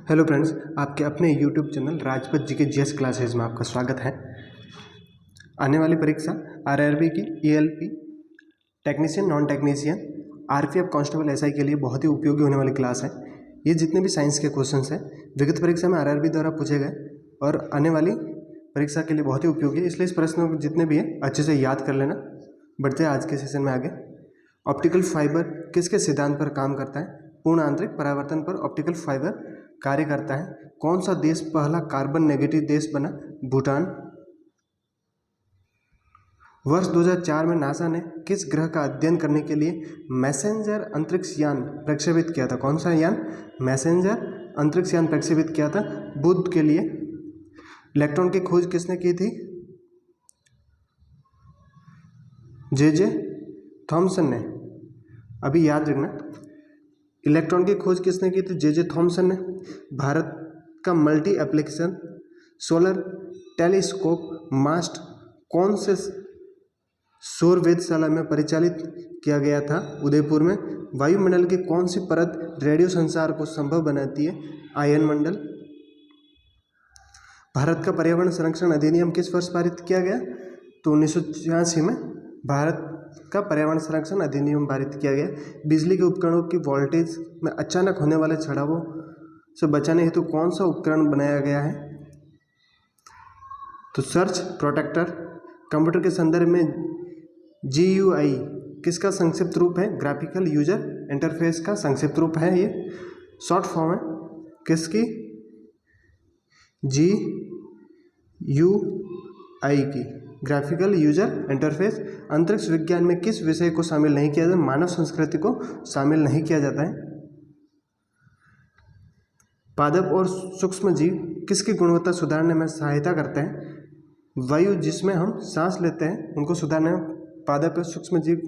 Hello friends, आपके अपने YouTube channel Rajpath जी के जीएस क्लासेज में आपका स्वागत है। आने वाली परीक्षा आरआरबी की ELP technician, non technician, RPF constable SI के लिए बहुत ही उपयोगी होने वाली क्लास है। ये जितने भी साइंस के क्वेश्चंस हैं विगत परीक्षा में आरआरबी द्वारा पूछे गए और आने वाली परीक्षा के लिए बहुत ही उपयोगी है, इसलिए इस प्रश्नों को जितने भी हैं अच्छे से याद कर लेना। बढ़ते हैं आज के सेशन में आगे। ऑप्टिकल फाइबर किसके सिद्धांत पर काम करता है? पूर्ण आंतरिक परावर्तन पर ऑप्टिकल फाइबर कार्य करता है। कौन सा देश पहला कार्बन नेगेटिव देश बना? भूटान। वर्ष 2004 में नासा ने किस ग्रह का अध्ययन करने के लिए मैसेंजर अंतरिक्ष यान प्रक्षेपित किया था? कौन सा यान? मैसेंजर अंतरिक्ष यान प्रक्षेपित किया था बुध के लिए। इलेक्ट्रॉन की खोज किसने की थी? जे थॉमसन ने। अभी याद रखना, इलेक्ट्रॉन की खोज किसने की थी? जे थॉमसन ने। भारत का मल्टी एप्लीकेशन सोलर टेलीस्कोप मास्ट कौन से सौर वेधशाला में परिचालित किया गया था? उदयपुर में। वायुमंडल की कौन सी परत रेडियो संचार को संभव बनाती है? आयन मंडल। भारत का पर्यावरण संरक्षण अधिनियम किस वर्ष पारित किया गया? तो 1986 में भारत का पर्यावरण संरक्षण अधिनियम पारित किया गया। बिजली के उपकरणों की वोल्टेज में अचानक होने वाले चढ़ावों से बचाने हेतु कौन सा उपकरण बनाया गया है? तो सर्च प्रोटेक्टर। कंप्यूटर के संदर्भ में GUI किसका संक्षिप्त रूप है? ग्राफिकल यूजर इंटरफेस का संक्षिप्त रूप है। ये शॉर्ट फॉर्म है किसकी? GUI की, ग्राफिकल यूजर इंटरफेस। अंतरिक्ष विज्ञान में किस विषय को शामिल नहीं किया जाता? मानव संस्कृति को शामिल नहीं किया जाता है। पादप और सूक्ष्म जीव किसकी गुणवत्ता सुधारने में सहायता करते हैं? वायु जिसमें हम सांस लेते हैं उनको सुधारने में पादप और सूक्ष्म जीव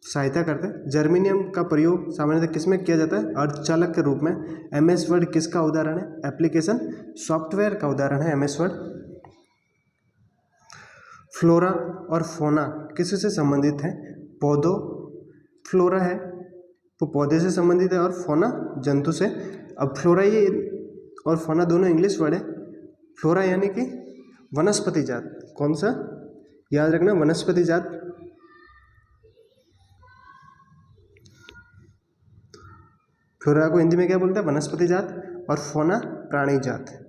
सहायता करते हैं। जर्मेनियम का प्रयोग सामान्यतः किसमें किया जाता है? अर्धचालक के रूप में। MS वर्ड किसका उदाहरण है? एप्लीकेशन सॉफ्टवेयर का उदाहरण है MS वर्ड। फ्लोरा और फोना किससे संबंधित है? पौधों, फ्लोरा है वो पौधे से संबंधित है और फोना जंतु से। अब फ्लोरा ये और फोना दोनों इंग्लिश वर्ड है। फ्लोरा यानी कि वनस्पति जात। कौन सा? याद रखना, वनस्पति जात। फ्लोरा को हिंदी में क्या बोलते हैं? वनस्पति जात। और फोना प्राणी जात।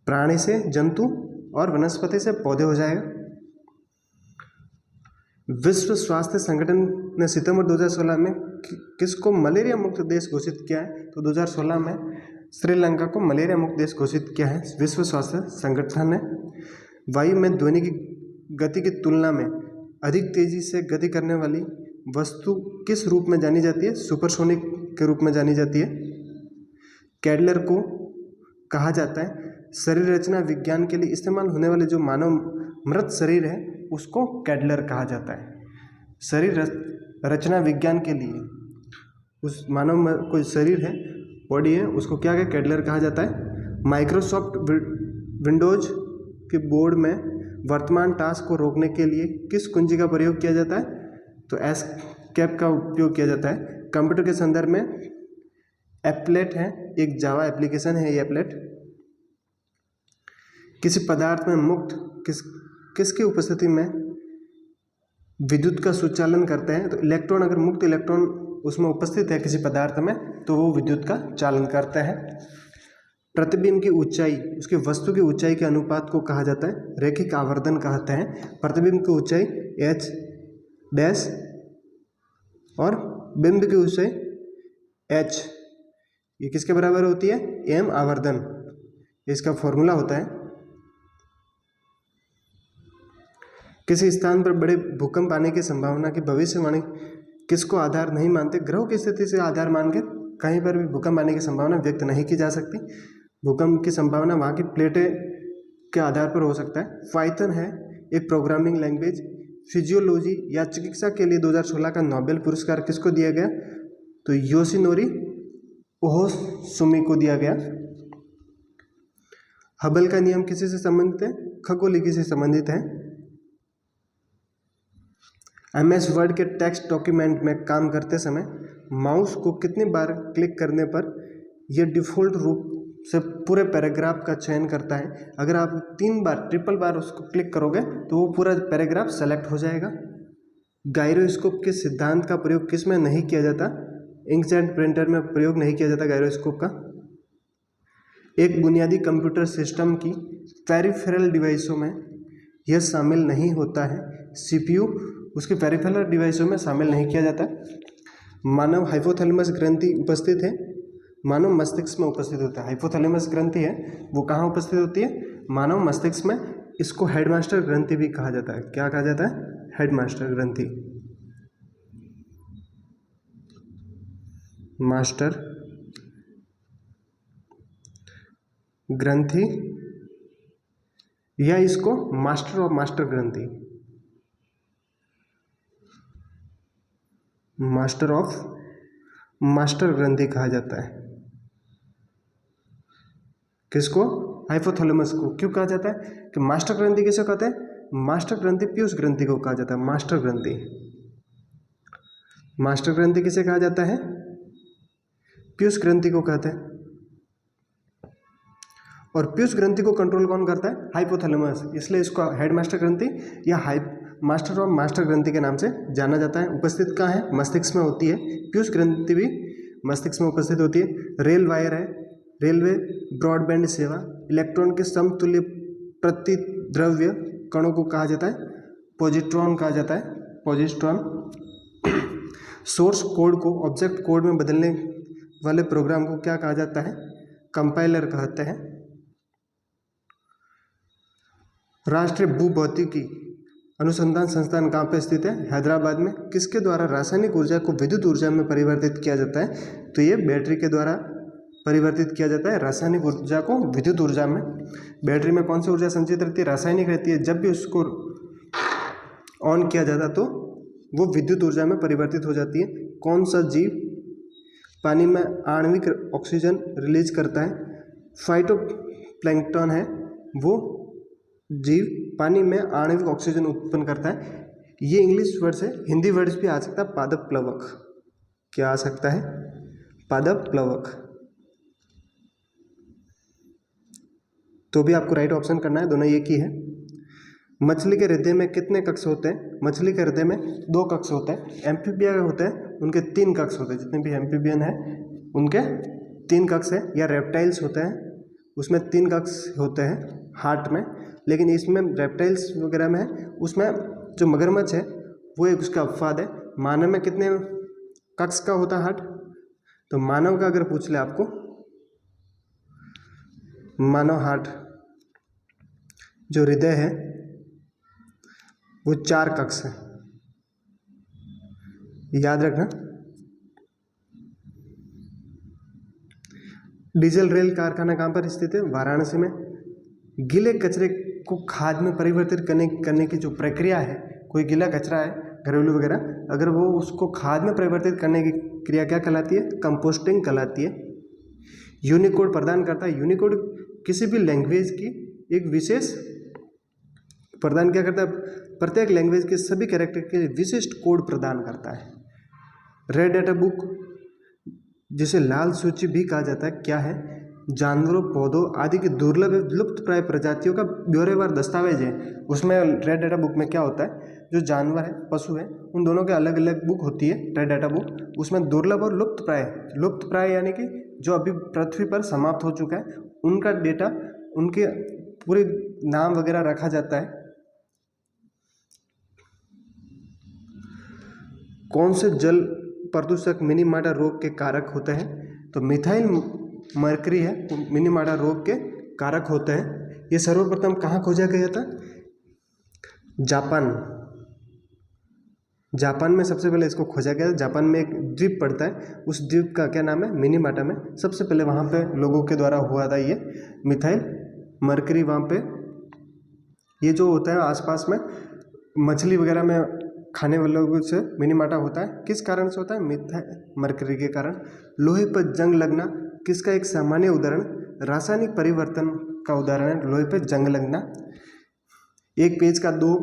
प्राणी से जंतु और वनस्पति से पौधे हो जाएगा। विश्व स्वास्थ्य संगठन ने सितंबर 2016 में किसको मलेरिया मुक्त देश घोषित किया है? तो 2016 में श्रीलंका को मलेरिया मुक्त देश घोषित किया है विश्व स्वास्थ्य संगठन ने। वायु में ध्वनि की गति की तुलना में अधिक तेजी से गति करने वाली वस्तु किस रूप में जानी जाती है? सुपरसोनिक के रूप में जानी जाती है। कैडलर को कहा जाता है शरीर रचना विज्ञान के लिए इस्तेमाल होने वाले जो मानव मृत शरीर है उसको कैडलर कहा जाता है। शरीर रचना विज्ञान के लिए उस मानव कोई शरीर है, बॉडी है, उसको क्या है? कैडलर कहा जाता है। माइक्रोसॉफ्ट विंडोज के बोर्ड में वर्तमान टास्क को रोकने के लिए किस कुंजी का प्रयोग किया जाता है? तो एस्केप का उपयोग किया जाता है। कंप्यूटर के संदर्भ में एप्लेट है, एक जावा एप्लीकेशन है ये एप्लेट। किसी पदार्थ में मुक्त किसकी उपस्थिति में विद्युत का सुचालन करते हैं? तो इलेक्ट्रॉन, अगर मुक्त इलेक्ट्रॉन उसमें उपस्थित है किसी पदार्थ में तो वो विद्युत का चालन करता है। प्रतिबिंब की ऊंचाई उसकी वस्तु की ऊंचाई के अनुपात को कहा जाता है रैखिक आवर्धन कहते हैं। प्रतिबिंब की ऊंचाई H डैश और बिंब की ऊंचाई H ये किसके बराबर होती है? M आवर्धन। इसका फॉर्मूला होता है। किसी स्थान पर बड़े भूकंप आने की संभावना की भविष्यवाणी किसको आधार नहीं मानते? ग्रहों की स्थिति से आधार मान के कहीं पर भी भूकंप आने की संभावना व्यक्त नहीं की जा सकती। भूकंप की संभावना वहाँ की प्लेटें के आधार पर हो सकता है। पाइथन है एक प्रोग्रामिंग लैंग्वेज। फिजियोलॉजी या चिकित्सा के लिए 2016 का नोबेल पुरस्कार किसको दिया गया? तो योशिनोरी ओहोसुमी को दिया गया। हबल का नियम किसी से संबंधित है? खगोलिकी से संबंधित है। MS वर्ड के टेक्स्ट डॉक्यूमेंट में काम करते समय माउस को कितनी बार क्लिक करने पर यह डिफ़ॉल्ट रूप से पूरे पैराग्राफ का चयन करता है। अगर आप 3 बार ट्रिपल बार उसको क्लिक करोगे तो वो पूरा पैराग्राफ सेलेक्ट हो जाएगा। गायरोस्कोप के सिद्धांत का प्रयोग किस में नहीं किया जाता? इंकजेट प्रिंटर में प्रयोग नहीं किया जाता गायरोस्कोप का। एक बुनियादी कंप्यूटर सिस्टम की पेरिफेरल डिवाइसों में यह शामिल नहीं होता है। सीपीयू उसके पेरिफेरल डिवाइसों में शामिल नहीं किया जाता। मानव हाइपोथैलेमस ग्रंथि उपस्थित है, मानव मस्तिष्क में उपस्थित होता है। हाइपोथैलेमस ग्रंथि है वो कहाँ उपस्थित होती है? मानव मस्तिष्क में। इसको हेडमास्टर ग्रंथि भी कहा जाता है। क्या कहा जाता है? हेडमास्टर ग्रंथि। मास्टर ग्रंथि या इसको मास्टर ऑफ मास्टर ग्रंथि, मास्टर ऑफ मास्टर ग्रंथि कहा जाता है। किसको? हाइपोथैलेमस को। क्यों कहा जाता है कि मास्टर ग्रंथि किसे कहते हैं? मास्टर ग्रंथि पीयूष ग्रंथि को कहा जाता है। मास्टर ग्रंथि, मास्टर ग्रंथि किसे कहा जाता है? पीयूष ग्रंथि को कहते हैं। और पीयूष ग्रंथि को कंट्रोल कौन करता है? हाइपोथैलेमस। इसलिए इसको हेडमास्टर ग्रंथि या मास्टर ऑफ मास्टर ग्रंथि के नाम से जाना जाता है। उपस्थित कहाँ है? मस्तिष्क में होती है। पीयूष ग्रंथि भी मस्तिष्क में उपस्थित होती है। रेल वायर है, रेलवे ब्रॉडबैंड सेवा, इलेक्ट्रॉन के समतुल्य प्रतिद्रव्य कणों को कहा जाता है पॉजिट्रॉन कहा जाता है। पॉजिट्रॉन। सोर्स कोड को ऑब्जेक्ट कोड में बदलने वाले प्रोग्राम को क्या कहा जाता है? कंपाइलर कहते हैं। राष्ट्रीय भूभौतिकी अनुसंधान संस्थान कहाँ पे स्थित है? हैदराबाद में। किसके द्वारा रासायनिक ऊर्जा को विद्युत ऊर्जा में परिवर्तित किया जाता है? तो ये बैटरी के द्वारा परिवर्तित किया जाता है रासायनिक ऊर्जा को विद्युत ऊर्जा में। बैटरी में कौन सी ऊर्जा संचित रहती है? रासायनिक रहती है। जब भी उसको ऑन किया जाता तो वो विद्युत ऊर्जा में परिवर्तित हो जाती है। कौन सा जीव पानी में आणविक ऑक्सीजन रिलीज करता है? फाइटोप्लैंक्टन है वो जीव पानी में आणविक ऑक्सीजन उत्पन्न करता है। ये इंग्लिश वर्ड है, हिंदी वर्ड्स भी आ सकता है। पादप प्लवक। क्या आ सकता है? पादप प्लवक। तो भी आपको राइट ऑप्शन करना है, दोनों एक ही है। मछली के हृदय में कितने कक्ष होते हैं? मछली के हृदय में 2 कक्ष होते हैं। एम्फीबिया होते हैं उनके 3 कक्ष होते हैं। जितने भी एम्फीबियन है उनके 3 कक्ष है। या रेप्टाइल्स होते हैं उसमें 3 कक्ष होते हैं हार्ट में। लेकिन इसमें रेप्टाइल्स वगैरह में है उसमें जो मगरमच्छ है वो एक उसका अपवाद है। मानव में कितने कक्ष का होता है हार्ट? तो मानव का अगर पूछ ले आपको, मानव हार्ट जो हृदय है वो 4 कक्ष है। याद रखना। डीजल रेल कारखाना कहाँ पर स्थित है? वाराणसी में। गीले कचरे को खाद में परिवर्तित करने की जो प्रक्रिया है, कोई गीला कचरा है घरेलू वगैरह, अगर वो उसको खाद में परिवर्तित करने की क्रिया क्या कहलाती है? कंपोस्टिंग कहलाती है। यूनिकोड प्रदान करता है। यूनिकोड किसी भी लैंग्वेज की एक विशेष प्रदान क्या करता है? प्रत्येक लैंग्वेज के सभी कैरेक्टर के लिए विशिष्ट कोड प्रदान करता है। रेड डाटा बुक जिसे लाल सूची भी कहा जाता है क्या है? जानवरों, पौधों आदि की दुर्लभ लुप्त प्राय प्रजातियों का ब्यौरेवार दस्तावेज है। उसमें रेड डाटा बुक में क्या होता है? जो जानवर है, पशु है, उन दोनों के अलग अलग बुक होती है रेड डाटा बुक। उसमें दुर्लभ और लुप्त प्राय यानी कि जो अभी पृथ्वी पर समाप्त हो चुका है उनका डेटा, उनके पूरे नाम वगैरह रखा जाता है। कौन से जल प्रदूषक मिनीमाटा रोग के कारक होते हैं? तो मिथाइल मरकरी है तो मिनीमाटा रोग के कारक होते हैं। ये सर्वप्रथम कहाँ खोजा गया था? जापान में सबसे पहले इसको खोजा गया। जापान में एक द्वीप पड़ता है, उस द्वीप का क्या नाम है? मिनीमाटा में। सबसे पहले वहाँ पे लोगों के द्वारा हुआ था ये मिथाइल मरकरी। वहाँ पे ये जो होता है आसपास में मछली वगैरह में खाने वाले लोगों से मिनीमाटा होता है। किस कारण से होता है? मिथाइल मरकरी के कारण। लोहे पर जंग लगना किसका एक सामान्य उदाहरण? रासायनिक परिवर्तन का उदाहरण है लोहे पर जंग लगना। एक पेज का 2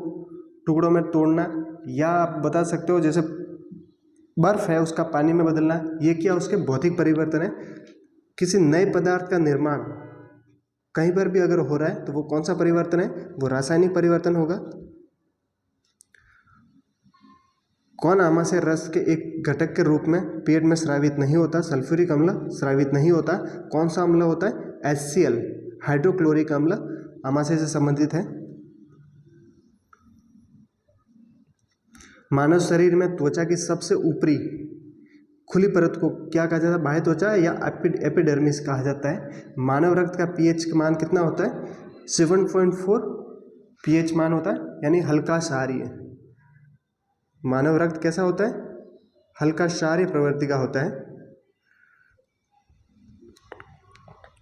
टुकड़ों में तोड़ना, या आप बता सकते हो जैसे बर्फ है उसका पानी में बदलना, ये क्या उसके भौतिक परिवर्तन है। किसी नए पदार्थ का निर्माण कहीं पर भी अगर हो रहा है तो वो कौन सा परिवर्तन है, वो रासायनिक परिवर्तन होगा। कौन आमाशय रस के एक घटक के रूप में पेट में स्रावित नहीं होता, सल्फ्यूरिक अम्ल स्रावित नहीं होता। कौन सा अम्ल होता है, HCl हाइड्रोक्लोरिक अम्ल आमाशय से संबंधित है। मानव शरीर में त्वचा की सबसे ऊपरी खुली परत को क्या कहा जाता है, बाह्य त्वचा या एपिडर्मिस कहा जाता है। मानव रक्त का पीएच का मान कितना होता है, 7.4 पीएच मान होता है, यानी हल्का क्षारीय। मानव रक्त कैसा होता है, हल्का क्षारीय प्रवृत्ति का होता है।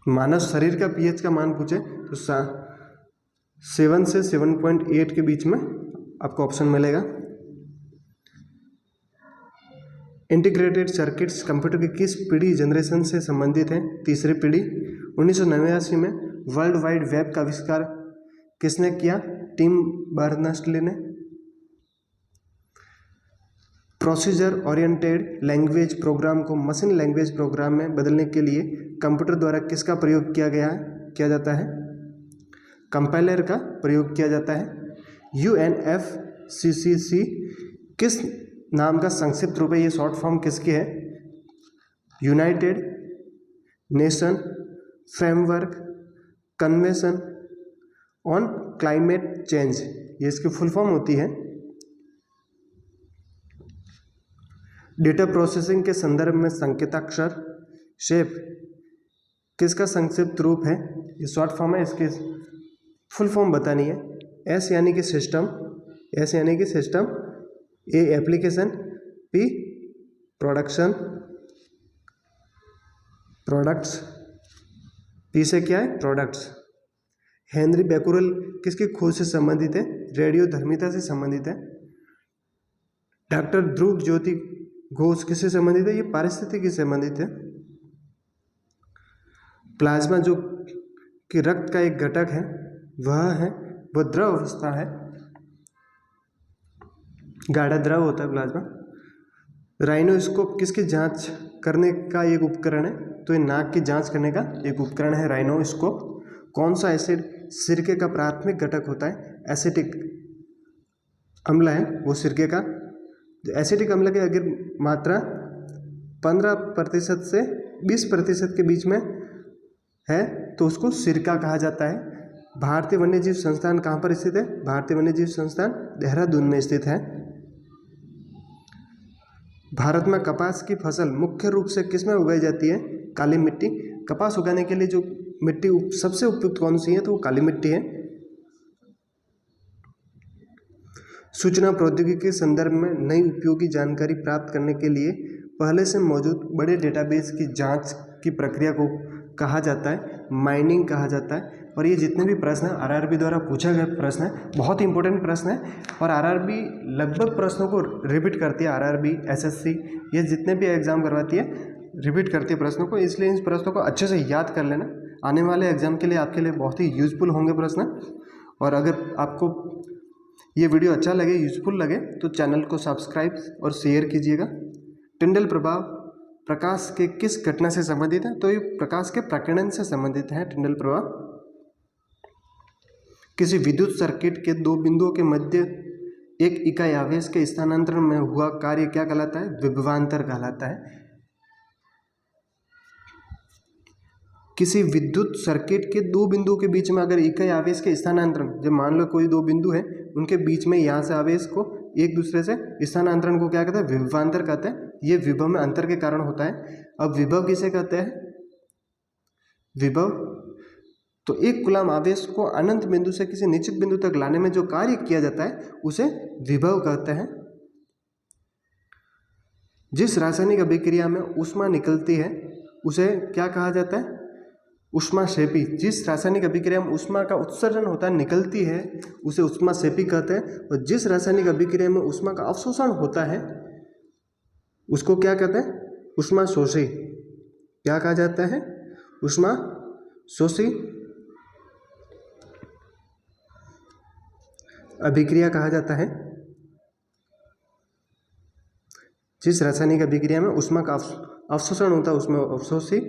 मानव शरीर का पीएच का मान पूछे तो 7 से 7.8 के बीच में आपको ऑप्शन मिलेगा। इंटीग्रेटेड सर्किट्स कंप्यूटर की किस पीढ़ी जनरेशन से संबंधित है, तीसरी पीढ़ी। 1989 में वर्ल्ड वाइड वेब का आविष्कार किसने किया, टिम बर्नर्स-ली ने। प्रोसीजर ओरिएंटेड लैंग्वेज प्रोग्राम को मशीन लैंग्वेज प्रोग्राम में बदलने के लिए कंप्यूटर द्वारा किसका प्रयोग किया जाता है, कंपाइलर का प्रयोग किया जाता है। UNFCCC किस नाम का संक्षिप्त रूप है, ये शॉर्ट फॉर्म किसकी है, United nation framework convention on climate change, ये इसकी फुल फॉर्म होती है। डेटा प्रोसेसिंग के संदर्भ में संकेताक्षर शेप किसका संक्षिप्त रूप है, ये शॉर्ट फॉर्म है, इसकी फुल फॉर्म बतानी है। S यानी कि सिस्टम, S यानी कि system, A application, P production products, P से क्या है, प्रोडक्ट्स। हेनरी बैकुरल किसकी खोज से संबंधित है, रेडियोधर्मिता से संबंधित है। डॉक्टर ध्रुव ज्योति घोष किससे संबंधित है, ये पारिस्थितिकी से संबंधित है। प्लाज्मा जो कि रक्त का एक घटक है वह द्रव अवस्था है, गाढ़ा द्रव होता है प्लाज्मा। राइनोस्कोप किसकी जांच करने का एक उपकरण है, तो ये नाक की जांच करने का एक उपकरण है राइनोस्कोप। कौन सा एसिड सिरके का प्राथमिक घटक होता है, एसिटिक अम्ल है वो सिरके का। एसिटिक अम्ल की अगर मात्रा 15% से 20% के बीच में है तो उसको सिरका कहा जाता है। भारतीय वन्यजीव संस्थान कहाँ पर स्थित है, भारतीय वन्यजीव संस्थान देहरादून में स्थित है। भारत में कपास की फसल मुख्य रूप से किस में उगाई जाती है, काली मिट्टी। कपास उगाने के लिए जो मिट्टी सबसे उपयुक्त कौन सी है, तो वो काली मिट्टी है। सूचना प्रौद्योगिकी के संदर्भ में नई उपयोगी जानकारी प्राप्त करने के लिए पहले से मौजूद बड़े डेटाबेस की जांच की प्रक्रिया को कहा जाता है, माइनिंग कहा जाता है। और ये जितने भी प्रश्न हैं आरआरबी द्वारा पूछा गया प्रश्न है, बहुत ही इंपॉर्टेंट प्रश्न है। और आरआरबी लगभग प्रश्नों को रिपीट करती है, आरआरबी एसएससी ये जितने भी एग्जाम करवाती है रिपीट करती है प्रश्नों को, इसलिए इन प्रश्नों को अच्छे से याद कर लेना। आने वाले एग्जाम के लिए आपके लिए बहुत ही यूजफुल होंगे प्रश्न। और अगर आपको ये वीडियो अच्छा लगे, यूजफुल लगे, तो चैनल को सब्सक्राइब और शेयर कीजिएगा। टिंडल प्रभाव प्रकाश के किस घटना से संबंधित है, तो ये प्रकाश के प्रकीर्णन से संबंधित है टिंडल प्रभाव। किसी विद्युत सर्किट के दो बिंदुओं के मध्य एक इकाई आवेश के स्थानांतरण में हुआ कार्य क्या कहलाता है, विभवांतर कहलाता है। किसी विद्युत सर्किट के दो बिंदुओं के बीच में अगर इकाई आवेश के स्थानांतरण, जब मान लो कोई दो बिंदु है उनके बीच में यहाँ से आवेश को एक दूसरे से स्थानांतरण को क्या कहते हैं, विभवांतर कहते हैं। ये विभव में अंतर के कारण होता है। अब विभव किसे कहते हैं, विभव तो एक कूलम आवेश को अनंत बिंदु से किसी निश्चित बिंदु तक लाने में जो कार्य किया जाता है उसे विभव कहते हैं। जिस रासायनिक अभिक्रिया में ऊष्मा निकलती है उसे क्या कहा जाता है, ऊष्माक्षेपी। जिस रासायनिक अभिक्रिया में ऊष्मा का उत्सर्जन होता है, निकलती है, उसे ऊष्माक्षेपी कहते हैं। और जिस रासायनिक अभिक्रिया में ऊष्मा का अवशोषण होता है उसको क्या कहते हैं, ऊष्माशोषी। क्या कहा जाता है, ऊष्माशोषी अभिक्रिया कहा जाता है। जिस रासायनिक अभिक्रिया में ऊष्मा का अवशोषण होता है उसमें अवशोषी,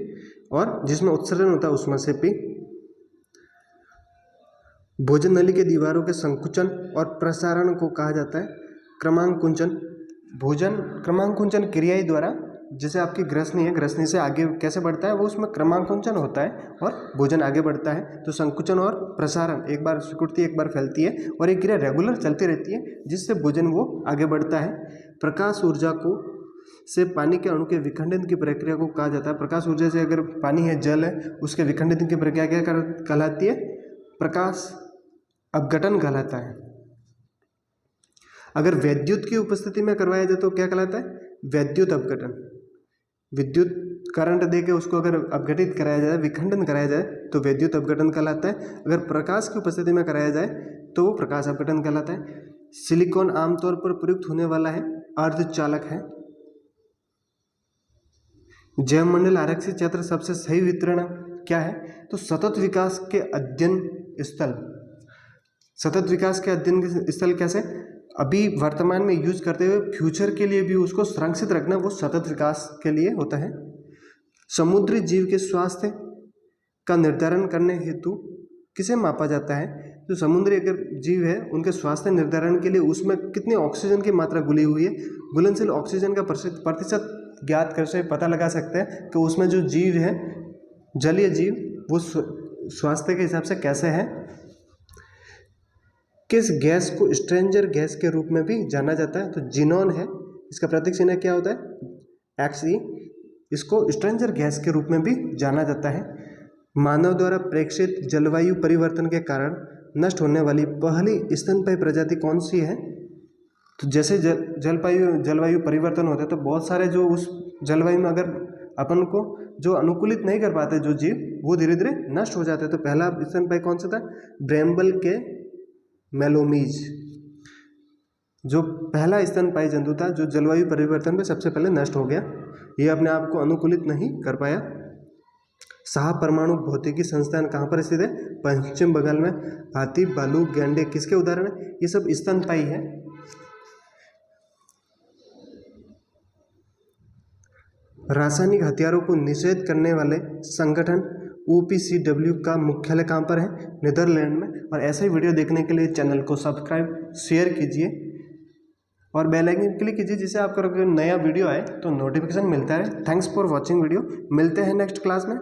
और जिसमें उत्सर्जन होता है उसमें से पी। भोजन नली के दीवारों के संकुचन और प्रसारण को कहा जाता है क्रमांकुंचन। भोजन क्रमांकुंचन क्रिया द्वारा, जैसे आपकी ग्रसनी है, ग्रसनी से आगे कैसे बढ़ता है वो उसमें क्रमांकुंचन होता है और भोजन आगे बढ़ता है। तो संकुचन और प्रसारण, एक बार सिकुड़ती है एक बार फैलती है, और ये क्रिया रेगुलर चलती रहती है जिससे भोजन वो आगे बढ़ता है। प्रकाश ऊर्जा को से पानी के अणु के विखंडन की प्रक्रिया को कहा जाता है। प्रकाश ऊर्जा से अगर पानी है, जल है, उसके विखंडन की प्रक्रिया क्या कहलाती है? प्रकाश अपघटन कहलाता है। अगर वैद्युत की उपस्थिति में करवाया जाए तो क्या कहलाता है? वैद्युत अपघटन। विद्युत करंट दे के उसको अगर अपघटित कराया जाए, विखंडन कराया जाए तो वैद्युत अपघटन कहलाता है। अगर प्रकाश की उपस्थिति में कराया जाए तो वो प्रकाश अपघटन कहलाता है। सिलिकॉन आमतौर पर प्रयुक्त होने वाला है अर्धचालक है। जैवमंडल आरक्षित क्षेत्र सबसे सही वितरण क्या है? तो सतत विकास के अध्ययन स्थल। सतत विकास के अध्ययन स्थल कैसे? अभी वर्तमान में यूज करते हुए फ्यूचर के लिए भी उसको संरक्षित रखना, वो सतत विकास के लिए होता है। समुद्री जीव के स्वास्थ्य का निर्धारण करने हेतु किसे मापा जाता है? जो समुद्री अगर जीव है उनके स्वास्थ्य निर्धारण के लिए उसमें कितनी ऑक्सीजन की मात्रा घुली हुई है, घुलनशील ऑक्सीजन का प्रतिशत ज्ञात कर से पता लगा सकते हैं कि उसमें जो जीव है, जलीय जीव, वो स्वास्थ्य के हिसाब से कैसे है। किस गैस को स्ट्रेंजर गैस के रूप में भी जाना जाता है? तो जिनॉन है, इसका प्रतीक चिन्ह क्या होता है? Xe। इसको स्ट्रेंजर गैस के रूप में भी जाना जाता है। मानव द्वारा प्रेक्षित जलवायु परिवर्तन के कारण नष्ट होने वाली पहली स्तनपायी प्रजाति कौन सी है? तो जैसे जलवायु परिवर्तन होता है तो बहुत सारे जो उस जलवायु में अगर अपन को जो अनुकूलित नहीं कर पाते जो जीव, वो धीरे धीरे नष्ट हो जाते हैं। तो पहला स्तनपायी कौन सा था? ब्रैम्बल के मेलोमीज, जो पहला स्तनपायी जंतु था जो जलवायु परिवर्तन में सबसे पहले नष्ट हो गया। ये अपने आप को अनुकूलित नहीं कर पाया। साहा परमाणु भौतिकी संस्थान कहाँ पर स्थित है? पश्चिम बंगाल में। हाथी, भालू, गैंडे किसके उदाहरण है? ये सब स्तनपायी है। रासायनिक हथियारों को निषेध करने वाले संगठन OPCW का मुख्यालय कहाँ पर है? नीदरलैंड में। और ऐसे ही वीडियो देखने के लिए चैनल को सब्सक्राइब, शेयर कीजिए और बेल आइकन क्लिक कीजिए, जिससे आपको अगर नया वीडियो आए तो नोटिफिकेशन मिलता है। Thanks for watching video. मिलते हैं नेक्स्ट क्लास में।